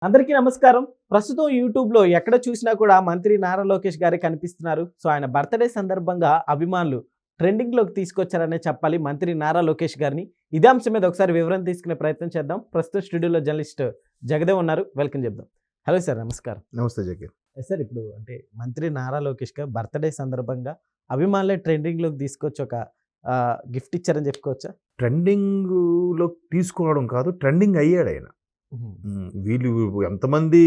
అందరికీ నమస్కారం. ప్రస్తుతం యూట్యూబ్‌లో ఎక్కడ చూసినా కూడా మంత్రి నారా లోకేష్ గారే కనిపిస్తున్నారు. సో, ఆయన బర్త్‌డే సందర్భంగా అభిమానులు ట్రెండింగ్‌లోకి తీసుకొచ్చారనే చెప్పాలి మంత్రి నారా లోకేష్ గారిని. ఇదే అంశం మీద ఒకసారి వివరణ తీసుకునే ప్రయత్నం చేద్దాం. ప్రస్తుతం స్టూడియోలో జర్నలిస్ట్ జగదేవ్ ఉన్నారు. వెల్కమ్ చెప్దాం. హలో సార్, నమస్కారం. నమస్తే జకీర్. సార్, ఇప్పుడు అంటే మంత్రి నారా లోకేష్ గారు బర్త్‌డే సందర్భంగా అభిమానులే ట్రెండింగ్‌లోకి తీసుకొచ్చి ఒక గిఫ్ట్ ఇచ్చారని చెప్పుకోవచ్చా? ట్రెండింగ్‌లోకి తీసుకోవడం కాదు, ట్రెండింగ్ అయ్యాడు ఆయన. హుహు. వీళ్ళు ఎంతమంది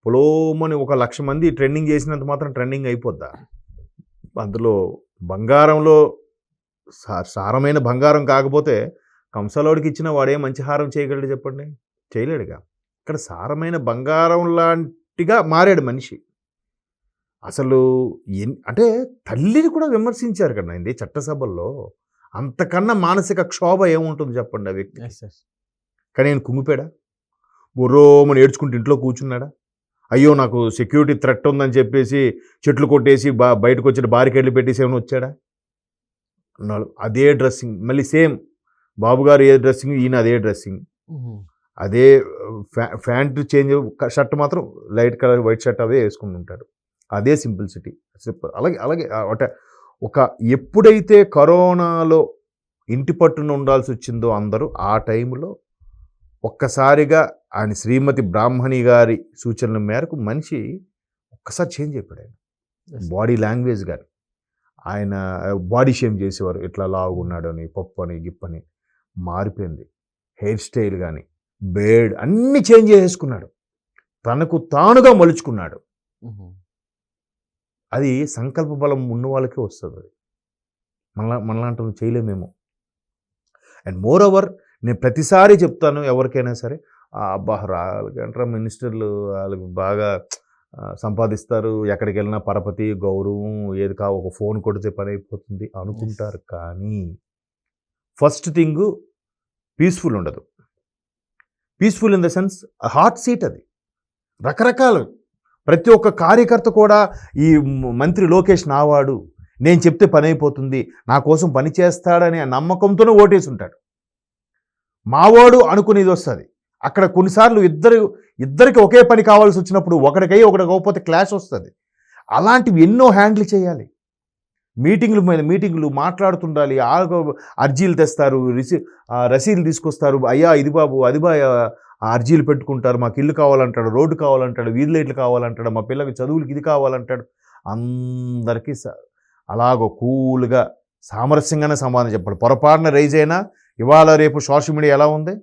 పొలోమని 1,00,000 మంది ట్రెండింగ్ చేసినంత మాత్రం ట్రెండింగ్ అయిపోద్దా? అందులో బంగారంలో సారమైన బంగారం కాకపోతే కంసాలోడికి ఇచ్చిన వాడే మంచి హారం చేయగలడు చెప్పండి? చేయలేడుగా. ఇక్కడ సారమైన బంగారం లాంటిగా మారాడు మనిషి. అసలు అంటే తల్లిని కూడా విమర్శించారు కదా ఇది చట్టసభల్లో. అంతకన్నా మానసిక క్షోభ ఏముంటుంది చెప్పండి ఆ వ్యక్తి? Yes sir. కానీ నేను కుంగిపోయాడా? బుర్రోమని ఏడ్చుకుంటూ ఇంట్లో కూర్చున్నాడా? అయ్యో నాకు సెక్యూరిటీ థ్రెట్ ఉందని చెప్పేసి చెట్లు కొట్టేసి బయటకు వచ్చి బారికేడ్లు పెట్టేసి ఏమైనా వచ్చాడా? అదే డ్రెస్సింగ్, మళ్ళీ సేమ్ బాబుగారు ఏ డ్రెస్సింగ్, ఈయన అదే డ్రెస్సింగ్, అదే ప్యాంట్ చేంజ్, షర్ట్ మాత్రం లైట్ కలర్ వైట్ షర్ట్ అవే వేసుకుని ఉంటాడు. అదే సింప్లిసిటీ. అలాగే అలాగే ఒక ఎప్పుడైతే కరోనాలో ఇంటి పట్టున ఉండాల్సి వచ్చిందో అందరూ, ఆ టైంలో ఒక్కసారిగా ఆయన శ్రీమతి బ్రాహ్మణి గారి సూచనల మేరకు మనిషి ఒక్కసారి చేంజ్ అయిపోయాడు. ఆయన బాడీ లాంగ్వేజ్ కానీ, ఆయన బాడీ షేమ్ చేసేవారు, ఇట్లా లావుగున్నాడు అని, పప్పు అని, గిప్పని మారిపోయింది. హెయిర్ స్టైల్ కానీ, బేర్డ్ అన్నీ చేంజ్ చేసేసుకున్నాడు. తనకు తానుగా మలుచుకున్నాడు. అది సంకల్ప బలం ఉన్న వాళ్ళకే వస్తుంది. అది మనలాంటి చేయలేమేమో. అండ్ మోర్ ఓవర్ నేను ప్రతిసారి చెప్తాను ఎవరికైనా సరే, అబ్బా వాళ్ళకంటారా మినిస్టర్లు వాళ్ళకి బాగా సంపాదిస్తారు, ఎక్కడికి వెళ్ళినా పరపతి గౌరవం, ఏది కావు ఒక ఫోన్ కొడితే పని అయిపోతుంది అనుకుంటారు. కానీ ఫస్ట్ థింగ్ పీస్ఫుల్ ఉండదు. Peaceful in the sense hot seat. అది రకరకాలు ప్రతి ఒక్క కార్యకర్త కూడా ఈ మంత్రి లోకేష్ నావాడు, నేను చెప్తే పని అయిపోతుంది, నా కోసం పని చేస్తాడనే నమ్మకంతోనే ఓటేసి ఉంటాడు. మావాడు అనుకునేది వస్తుంది. అక్కడ కొన్నిసార్లు ఇద్దరికి ఒకే పని కావాల్సి వచ్చినప్పుడు ఒకటికై ఒకటి కాకపోతే క్లాష్ వస్తుంది. అలాంటివి ఎన్నో హ్యాండిల్ చేయాలి. మీటింగ్ల మీద మీటింగ్లు మాట్లాడుతుండాలి. అర్జీలు తెస్తారు, రసీదులు తీసుకొస్తారు. అయ్యా ఇది బాబు అది బా అర్జీలు పెట్టుకుంటారు. మాకు ఇల్లు కావాలంటాడు, రోడ్డు కావాలంటాడు, వీధి లైట్లు కావాలంటాడు, మా పిల్లలకి చదువులకి ఇది కావాలంటాడు. అందరికీ అలాగో కూల్గా సామరస్యంగానే సమాధానం చెప్పాలి. పొరపాటున రైజ్ అయినా ఇవాళ రేపు సోషల్ మీడియా ఎలా ఉంది?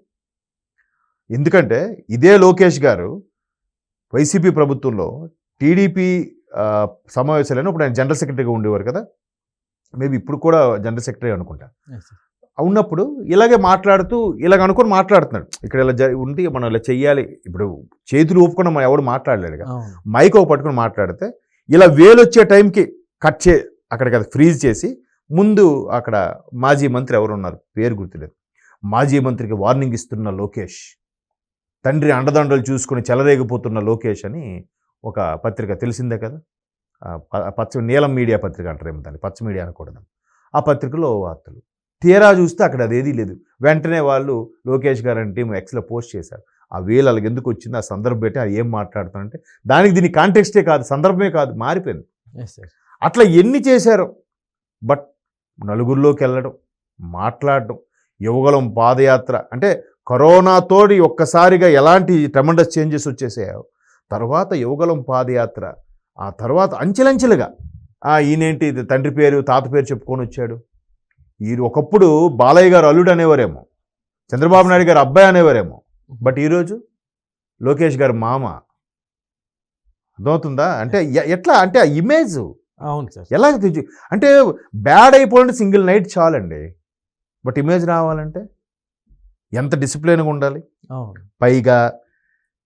ఎందుకంటే ఇదే లోకేష్ గారు వైసీపీ ప్రభుత్వంలో టీడీపీ సమావేశాలను ఇప్పుడు ఆయన జనరల్ సెక్రటరీగా ఉండేవారు కదా, మేబీ ఇప్పుడు కూడా జనరల్ సెక్రటరీ అనుకుంటా. ఉన్నప్పుడు ఇలాగే మాట్లాడుతూ ఇలాగ అనుకుని మాట్లాడుతున్నాడు. ఇక్కడ ఇలా ఉండి మనం ఇలా చెయ్యాలి, ఇప్పుడు చేతులు ఊపుకుండా మనం ఎవడు మాట్లాడలేడుగా, మైక్ ఒక పట్టుకుని మాట్లాడితే ఇలా వేలు వచ్చే టైంకి అక్కడికి అది ఫ్రీజ్ చేసి ముందు అక్కడ మాజీ మంత్రి ఎవరు ఉన్నారు, పేరు గుర్తులేదు, మాజీ మంత్రికి వార్నింగ్ ఇస్తున్న లోకేష్, తండ్రి అండదండలు చూసుకుని చెలరేగిపోతున్న లోకేష్ అని ఒక పత్రిక తెలిసిందే కదా, నీలం మీడియా పత్రిక అంటారేమో దాన్ని, పచ్చ మీడియా అనకూడదు. ఆ పత్రికలో వార్తలు తీరా చూస్తే అక్కడ అదేదీ లేదు. వెంటనే వాళ్ళు లోకేష్ గారు అంటే ఎక్స్లో పోస్ట్ చేశారు. ఆ వేలు అలాగ ఎందుకు వచ్చింది, ఆ సందర్భం పెట్టి అది ఏం మాట్లాడుతానంటే దానికి దీని కాంటెక్స్టే కాదు, సందర్భమే కాదు, మారిపోయింది. అట్లా ఎన్ని చేశారో. బట్ నలుగురిలోకి వెళ్ళడం, మాట్లాడడం, యువగలం పాదయాత్ర అంటే కరోనాతోటి ఒక్కసారిగా ఎలాంటి ట్రెమెండస్ చేంజెస్ వచ్చేసాయో, తర్వాత యువగలం పాదయాత్ర, ఆ తర్వాత అంచెలంచెలుగా ఈయనేంటి తండ్రి పేరు తాత పేరు చెప్పుకొని వచ్చాడు. ఒకప్పుడు బాలయ్య గారు అల్లుడు అనేవారేమో, చంద్రబాబు నాయుడు గారు అబ్బాయి అనేవారేమో, బట్ ఈరోజు లోకేష్ గారు మామ. అర్థమవుతుందా? అంటే ఎట్లా అంటే ఆ ఇమేజ్ అవును సార్, ఎలా అంటే బ్యాడ్ అయిపోవాలంటే సింగిల్ నైట్ చాలండి, బట్ ఇమేజ్ రావాలంటే ఎంత డిసిప్లిన్గా ఉండాలి. పైగా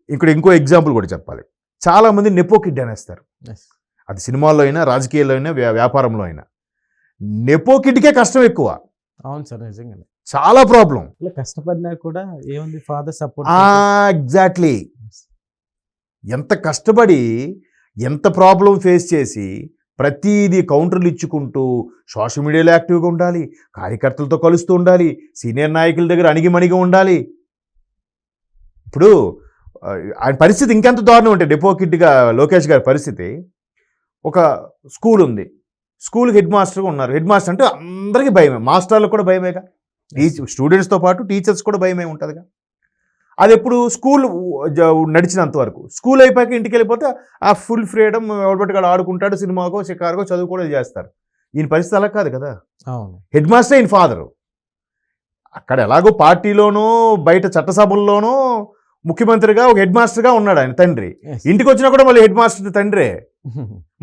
ఇక్కడ ఇంకో ఎగ్జాంపుల్ కూడా చెప్పాలి. చాలామంది నెపో కిడ్ అనేస్తారు. అది సినిమాల్లో అయినా, రాజకీయాల్లో అయినా, వ్యాపారంలో అయినా. నెపో కిడ్కే కష్టం ఎక్కువ. అవును సార్, నిజంగా చాలా ప్రాబ్లం. కష్టపడినా కూడా ఏముంది, ఫాదర్ సపోర్ట్. ఎగ్జాక్ట్లీ. ఎంత కష్టపడి ఎంత ప్రాబ్లం ఫేస్ చేసి ప్రతిదీ కౌంటర్లు ఇచ్చుకుంటూ సోషల్ మీడియాలో యాక్టివ్గా ఉండాలి, కార్యకర్తలతో కలుస్తూ ఉండాలి, సీనియర్ నాయకుల దగ్గర అణిగిమణిగి ఉండాలి. ఇప్పుడు ఆయన పరిస్థితి ఇంకెంత దారుణం అంటే డెపో కిడ్గా లోకేష్ గారి పరిస్థితి. ఒక స్కూల్ ఉంది, స్కూల్ హెడ్ మాస్టర్గా ఉన్నారు. హెడ్ మాస్టర్ అంటే అందరికీ భయమే, మాస్టర్లకు కూడా భయమేగా, స్టూడెంట్స్తో పాటు టీచర్స్ కూడా భయమే ఉంటుందిగా. అది ఎప్పుడు స్కూల్ నడిచినంత వరకు. స్కూల్ అయిపోయాక ఇంటికి వెళ్ళిపోతే ఆ ఫుల్ ఫ్రీడమ్, ఎవరిబట్టి ఆడుకుంటాడు, సినిమాకో షికారుకో చదువుకోవడం చేస్తారు. ఈయన పరిస్థితి అలా కాదు కదా. హెడ్ మాస్టర్ ఈయన ఫాదరు. అక్కడ ఎలాగో పార్టీలోనూ బయట చట్టసభల్లోనూ ముఖ్యమంత్రిగా ఒక హెడ్ మాస్టర్గా ఉన్నాడు ఆయన తండ్రి. ఇంటికి వచ్చినా కూడా మళ్ళీ హెడ్ మాస్టర్ తండ్రే.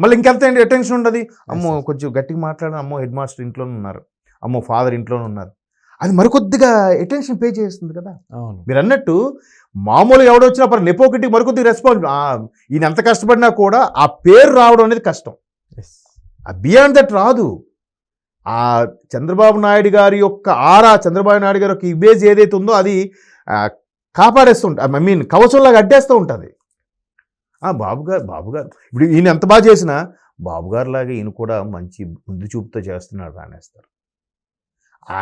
మళ్ళీ ఇంకెంత అటెన్షన్ ఉండదు. అమ్మో కొంచెం గట్టిగా మాట్లాడడం, అమ్మో హెడ్ మాస్టర్ ఇంట్లోనే ఉన్నారు, అమ్మో ఫాదర్ ఇంట్లోనే ఉన్నారు, అది మరికొద్దిగా అటెన్షన్ పే చేస్తుంది కదా. మీరు అన్నట్టు మామూలుగా ఎవడో వచ్చినా పర్ నెపోకిటికి మరికొద్దిగా రెస్పాన్స్. ఈయన ఎంత కష్టపడినా కూడా ఆ పేరు రావడం అనేది కష్టం. బియాండ్ దట్ రాదు. ఆ చంద్రబాబు నాయుడు గారి యొక్క చంద్రబాబు నాయుడు గారి యొక్క ఇమేజ్ ఏదైతే ఉందో అది కాపాడేస్తూ ఉంటుంది, ఐ మీన్ కవచంలాగా అడ్డేస్తూ ఉంటుంది. బాబు గారు ఇప్పుడు ఈయన ఎంత బాగా చేసినా బాబు గారు లాగా ఈయన కూడా మంచి ముందు చూపుతో చేస్తున్నాడు రానేస్తారు.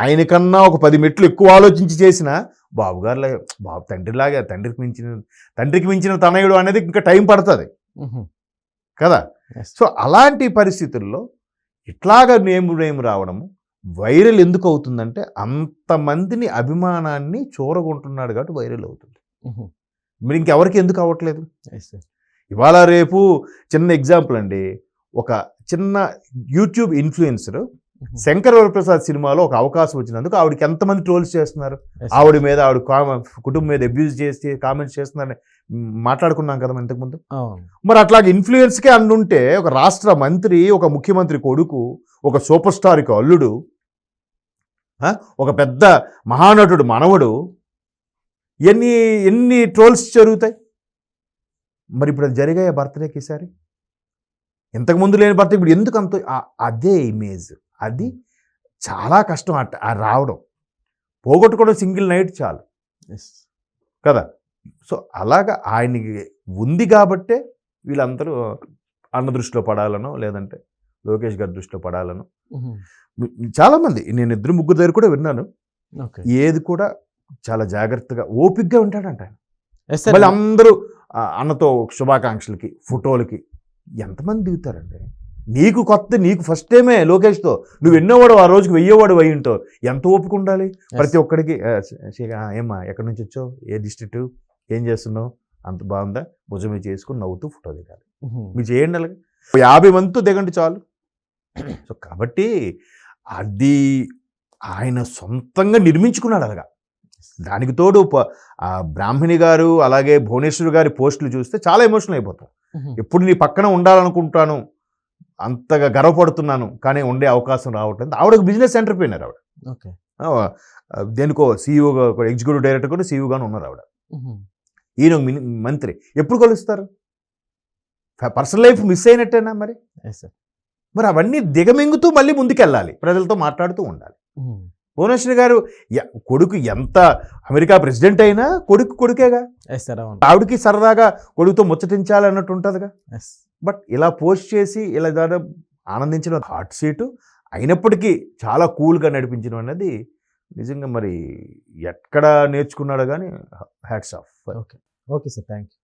ఆయనకన్నా ఒక 10 మెట్లు ఎక్కువ ఆలోచించి చేసిన బాబు గారులాగా, తండ్రిలాగా, తండ్రికి మించిన తనయుడు అనేది ఇంకా టైం పడుతుంది కదా. సో అలాంటి పరిస్థితుల్లో ఇట్లాగా నేమ్ రావడము వైరల్ ఎందుకు అవుతుందంటే అంతమందిని అభిమానాన్ని చూరగొంటున్నాడు కాబట్టి వైరల్ అవుతుంది. మీరు ఇంకెవరికి ఎందుకు అవ్వట్లేదు? ఇవాళ రేపు చిన్న ఎగ్జాంపుల్ అండి, ఒక చిన్న యూట్యూబ్ ఇన్ఫ్లుయెన్సర్ శంకర్ వరప్రసాద్ సినిమాలో ఒక అవకాశం వచ్చినందుకు ఆవిడకి ఎంతమంది ట్రోల్స్ చేస్తున్నారు, ఆవిడ మీద, ఆవిడ కుటుంబం మీద అబ్యూజ్ చేసి కామెంట్స్ చేస్తున్నారని మాట్లాడుకున్నాం కదా ఇంతకుముందు. మరి అట్లాగే ఇన్ఫ్లుయెన్స్కే అండుంటే ఒక రాష్ట్ర మంత్రి, ఒక ముఖ్యమంత్రి కొడుకు, ఒక సూపర్ స్టార్కి అల్లుడు, ఒక పెద్ద మహానటుడు మనవడు, ఎన్ని ట్రోల్స్ జరుగుతాయి. మరి ఇప్పుడు అది జరిగాయి బర్త్డేకి ఈసారి, ఇంతకుముందు లేని బర్త్డే ఇప్పుడు ఎందుకు అంత అదే ఇమేజ్. అది చాలా కష్టం రావడం, పోగొట్టుకోవడం సింగిల్ నైట్ చాలు కదా. సో అలాగా ఆయనకి ఉంది కాబట్టే వీళ్ళందరూ అన్న దృష్టిలో పడాలనో లేదంటే లోకేష్ గారి దృష్టిలో పడాలనో. చాలామంది నేను 2-3 దగ్గర కూడా విన్నాను, ఏది కూడా చాలా జాగ్రత్తగా ఓపిక్గా ఉంటాడంట ఆయన. మళ్ళీ అందరూ అన్నతో శుభాకాంక్షలకి, ఫోటోలకి ఎంతమంది దిగుతారండి. నీకు కొత్త, నీకు ఫస్ట్ టైమే లోకేష్తో, నువ్వు ఎన్నోవాడు ఆ రోజుకి 1000వాడు అయి ఉంటావు, ఎంత ఓపిక ఉండాలి ప్రతి ఒక్కడికి. ఏమ్మా ఎక్కడి నుంచి వచ్చావు, ఏ డిస్ట్రిక్ట్, ఏం చేస్తున్నావు, అంత బాగుందా, భుజమే చేసుకుని నవ్వుతూ ఫోటో దిగాలి. మీరు చేయండి అలాగే, 50 మందితో దిగండి చాలు. సో కాబట్టి అది ఆయన సొంతంగా నిర్మించుకున్నాడు అలాగా. దానికి తోడు బ్రాహ్మణి గారు అలాగే భువనేశ్వర్ గారి పోస్టులు చూస్తే చాలా ఎమోషనల్ అయిపోతాం. ఎప్పుడు నీ పక్కన ఉండాలనుకుంటాను, అంతగా గర్వపడుతున్నాను, కానీ ఉండే అవకాశం రావట్లేదు. ఆవిడకు బిజినెస్ ఎంటర్ప్రీనర్ ఆవిడ. దేనికో సీఈఓగా, ఎగ్జిక్యూటివ్ డైరెక్టర్ కూడా సీఈఓగానే ఉన్నారు ఆవిడ. ఈయన మంత్రి. ఎప్పుడు కలుస్తారు? పర్సనల్ లైఫ్ మిస్ అయినట్టేనా మరి? మరి అవన్నీ దిగమింగుతూ మళ్ళీ ముందుకెళ్ళాలి, ప్రజలతో మాట్లాడుతూ ఉండాలి. భువనేశ్వరి గారు కొడుకు ఎంత అమెరికా ప్రెసిడెంట్ అయినా కొడుకేగా. ఆవిడకి సరదాగా కొడుకుతో ముచ్చటించాలి అన్నట్టు ఉంటుందిగా. బట్ ఇలా పోస్ట్ చేసి ఇలా ఆనందించిన హాట్ సీటు అయినప్పటికీ చాలా కూల్గా నడిపించడం అనేది నిజంగా మరి ఎక్కడ నేర్చుకున్నాడో కానీ hats off. Okay sir, thank you.